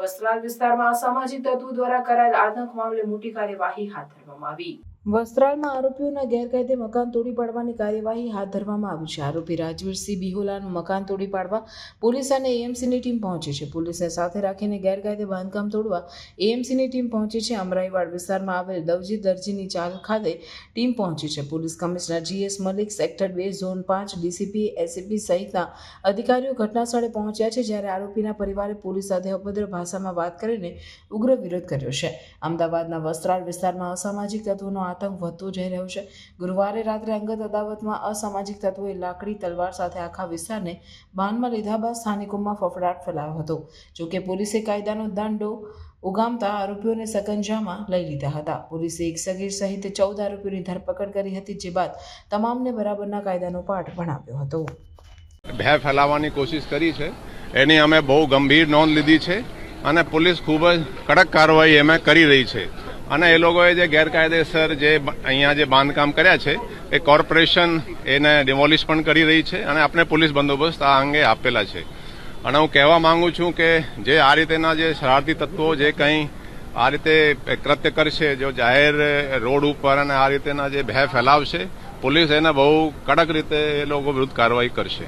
વસ્ત્રાલ વિસ્તારમાં અસામાજિક તત્વો દ્વારા કરાયેલ આતંક મામલે મોટી કાર્યવાહી હાથ ધરવામાં આવી। વસ્ત્રાલમાં આરોપીઓના ગેરકાયદે મકાન તોડી પાડવાની કાર્યવાહી હાથ ધરવામાં આવી છે। આરોપી રાજવીરસિંહ બિહોલાનું મકાન તોડી પાડવા પોલીસ અને એએમસીની ટીમ પહોંચી છે। પોલીસને સાથે રાખીને ગેરકાયદે બાંધકામ તોડવા એએમસીની ટીમ પહોંચી છે। અમરાઈવાડ વિસ્તારમાં આવેલ દવજી દરજીની ચાલ ખાતે ટીમ પહોંચી છે। Police commissioner GS Malik, sector 2 zone 5 DCP, ACP સહિતના અધિકારીઓ ઘટનાસ્થળે પહોંચ્યા છે। જ્યારે આરોપીના પરિવારે પોલીસ સાથે અભદ્ર ભાષામાં વાત કરીને ઉગ્ર વિરોધ કર્યો છે। અમદાવાદના વસ્ત્રાલ વિસ્તારમાં અસામાજિક તત્વોનો આતંક વધતો જઈ રહ્યો છે। ગુરુવારે રાત્રે અંગત અદાવતમાં અસામાજિક તત્વોએ લાકડી તલવાર સાથે આખા વિસ્તારને બાનમાં લીધા બાદ સ્થાનિકોમાં ફફડાટ ફેલાયો હતો। જોકે પોલીસે કાયદાનો દંડો ઉગામતા આરોપીઓને સકંજામાં લઈ લીધા હતા। પોલીસે એક સગીર સહિત 14 આરોપીઓની ધરપકડ કરી હતી, જે બાદ તમામને બરાબરના કાયદાનો પાઠ ભણાવ્યો હતો। ભય ફેલાવવાની કોશિશ કરી છે, એની અમે બહુ ગંભીર નોંધ લીધી છે અને પોલીસ ખૂબ જ કડક કાર્યવાહી એમાં કરી રહી છે। અને એ લોકોએ જે ગેરકાયદેસર જે અહીંયા જે બાંધકામ કર્યા છે એ કોર્પોરેશન એને ડિમોલિશ પણ કરી રહી છે અને આપણે પોલીસ બંદોબસ્ત આ અંગે આપેલા છે। અને હું કહેવા માંગુ છું કે જે આ રીતેના જે શરારતી તત્વો જે કંઈ આ રીતે કૃત્ય કરશે, જો જાહેર રોડ ઉપર અને આ રીતેના જે ભય ફેલાવશે, પોલીસ એને બહુ કડક રીતે એ લોકો વિરુદ્ધ કાર્યવાહી કરશે।